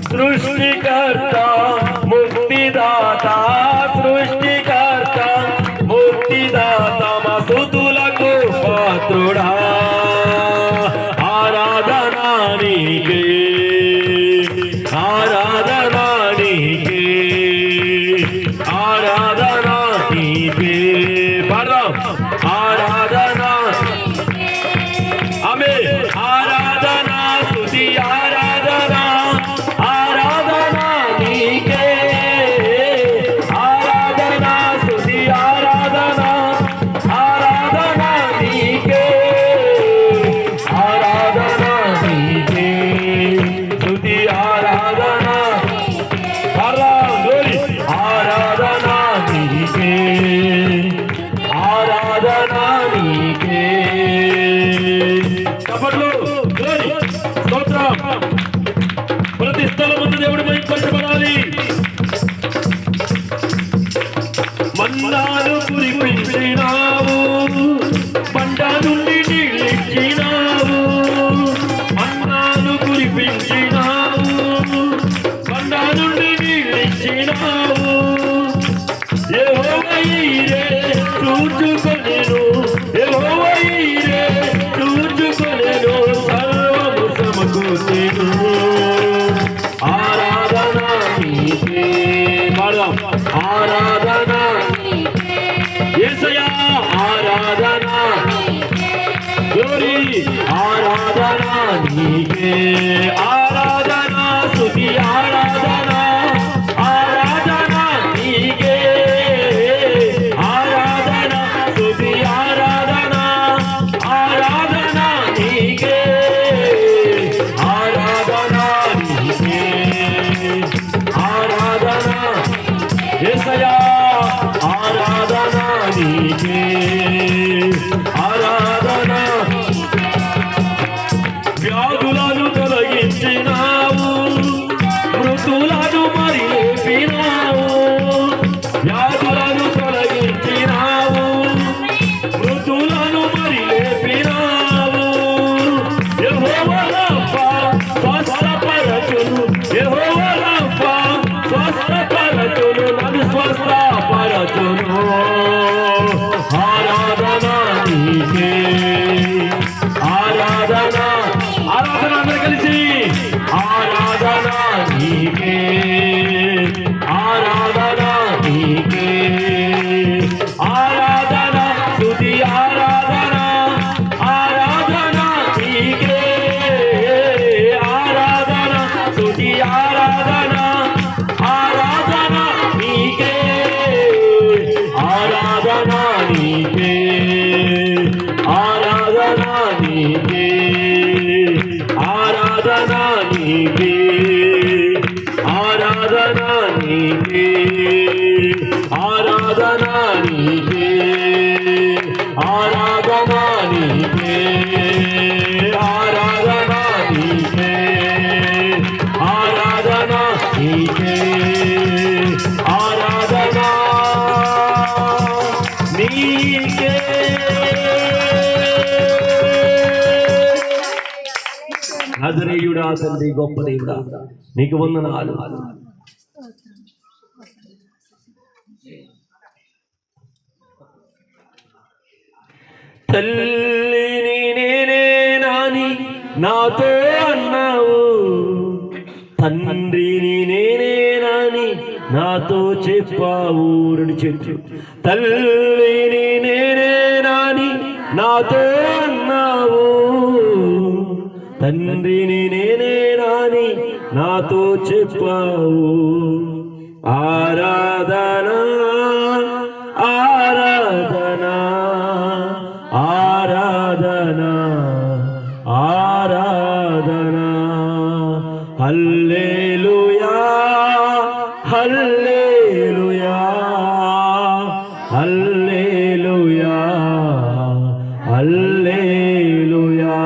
సృష్టికర్త ముక్తిదాత సృష్టికర్త ముక్తిదాత మస్తుతులకు పాత్రుడా ఆరాధనా నీకే ఆరాధనా నీకే ఆరాధనా నీకే పర్వం ఆరాధనా ఆమె ఆరాధనా స్తుతి ఆరాధనా ఆరాధనా నీకే ఆరాధనా స్తుతి ఆరాధనా ఆరాధనా నీకే ఆరాధనా నీకే స్తుతి ఆరాధనా ఆరాధనా నీకే ఆరాధనా నీకే ప్రతి స్థలముందు దేవుడి మహిమపరచబడాలి. మన్నాను కురిపించినావు పంట నుండి నీళ్ళిచ్చినావు మన్నాను కురిపించినావు పంట నుండి నీళ్ళిచ్చినావు యెహోవా ఈరే చూచుకొనెను యెహోవా ఈరే చూచుకొనెను సర్వము సమకూర్చెను ఆరాధనా నీకే పాడదాం ఆరాధనా యేసయ్యా ఆరాధనా గ్లోరీ ఆరాధనా నీకే ఆరాధనా స్తుతి ఆరాధనా ఆరాధనా నీకే ఆరాధనా స్తుతి ఆరాధనా ఆరాధనా నీకే ఆరాధనా నీకే ఆరాధనా యేసయ్యా ఆరాధనా నీకే ఆరాధనా వ్యాధులను తొలగించినావు మృతులను మరి లేపినావు వ్యాధులను తొలగించినావు మృతులను మరి లేపినావు యెహోవా రబ్బా స్వస్థపరచును యెహోవా రబ్బా స్వస్థపరచును నన్ను స్వస్థపరచును ఆరాధనా నీకే ఆరాధనా ఆరాధన అందరూ కలిసి ఆరాధనా నీకే ఆరాధనా నీకే ఆరాధనా స్తుతి ఆరాధనా ఆరాధనా నీకే ఆరాధనా స్తుతి ఆరాధనా ఆరాధనా నీకే ఆరాధనా నీకే ఆరాధనా నీకే ఆరాధనా నీకే ఆరాధనా నీకే ఆరాధనా నీకే ఆరాధనా నీకే ఆరాధనా నీకే ఆరాధనా నీకే ఆరాధనా నీకే నజరేయుడా తండ్రి గొప్ప దేవుడా నీకు వందనాలు తల్లిని నేనే నాని నాతో అన్నావు తండ్రిని నేనే నాని నాతో చెప్పావు రెండు చెట్టు తల్లిని నేనే నాని నాతో అన్నావు తండ్రిని నేనే నాని నాతో చెప్పావు ఆరాధనా ఆరాధనా ఆరాధనా ఆరాధనా హల్లెలూయా హల్లెలూయా హల్లెలూయా హల్లెలూయా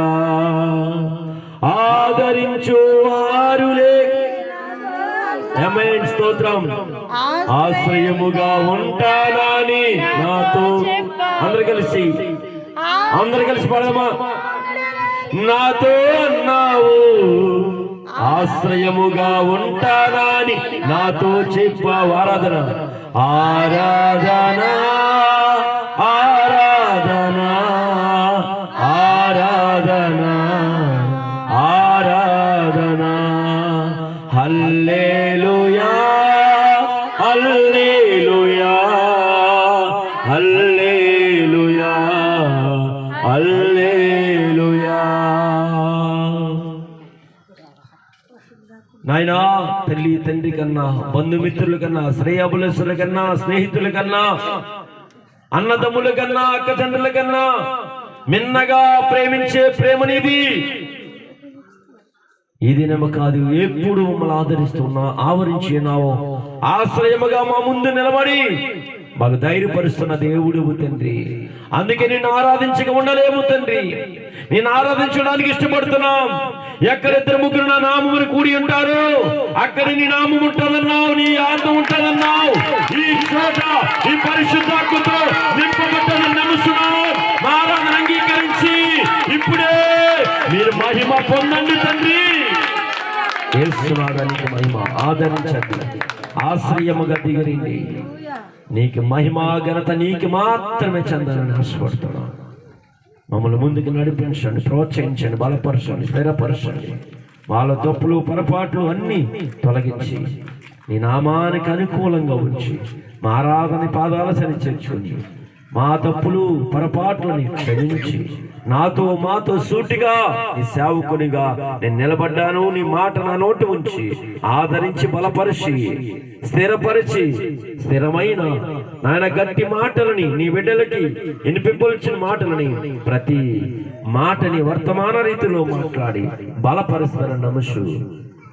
ఆదరించు వారులే ఆమేన్ స్తోత్రం ఆశ్రయముగా ఉంటానని నాతో అందరూ కలిసి పాడమా నాతో అన్నావు ఆశ్రయముగా ఉంటానని నాతో చెప్పావు. ఆరాధన ఆరాధన ఆరాధన ఆరాధన ఆరాధన హల్లెలూయా హల్లెలూయా హల్లెలూయా హల్లెలూయా. నాయనా, తల్లి తండ్రి కన్నా, బంధుమిత్రుల కన్నా, శ్రేయాభిలాషుల కన్నా, స్నేహితుల కన్నా, అన్నదమ్ముల కన్నా, అక్కచండ్రుల కన్నా మిన్నగా ప్రేమించే ప్రేమనిది ఇది నమ్మ కాదు. ఎప్పుడు మమ్మల్ని ఆదరిస్తున్నా, ఆవరించినావో, ఆశ్రయముగా మా ముందు నిలబడి మాకు ధైర్యపరుస్తున్న దేవుడు తండ్రి. అందుకే నిన్ను ఆరాధించక ఉండలేము తండ్రి. నేను ఆరాధించడానికి ఇష్టపడుతున్నాం. ఎక్కడిద్దరు ముగ్గురు నా నామమును కూడి ఉంటారు, అక్కడ నీ నామం ఉంటుందన్నావు, నీ ఆత్మ ఉంటుందన్నావు. ఈ చోట ఈ పరిశుద్ధాత్మతో నింపబడ్డని నమ్ముతున్నావు. మా ఆరాధన అంగీకరించి ఇప్పుడే మీరు మహిమ పొందండి తండ్రి. యేసునాథానికి మహిమ. ఆదరించండి, ఆశ్రయముగా దిగరింది. నీకు మహిమ ఘనత నీకు మాత్రమే చెందాలని ఆశపడుతున్నాను. మమ్మల్ని ముందుకు నడిపించండి, ప్రోత్సహించండి, బలపరచండి, స్థిరపరచండి. వాళ్ళ తప్పులు పొరపాట్లు అన్నీ తొలగించి నీ నామానికి అనుకూలంగా ఉంచి మా ఆరాధన పాదాల సరి చేర్చుకుని మా తప్పులు పొరపాట్లని క్షమించి నాతో మాతో సూటిగా నీ సేవకునిగా నేను నిలబడ్డాను. నీ మాట నా నోటి ఉంచి ఆదరించి బలపరిచి స్థిరపరిచి స్థిరమైన నాయన గట్టి మాటలని నీ బిడ్డలకి వినిపింపవలసిన మాటలని ప్రతి మాటని వర్తమాన రీతిలో మాట్లాడి బలపరుస్తారని నమస్సు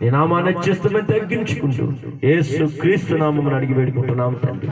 నీ నామాన్ని చేస్తున్న తగ్గించుకుంటూ యేసు క్రీస్తు నామమును అడిగి వేడుకుంటున్నాము తండ్రి.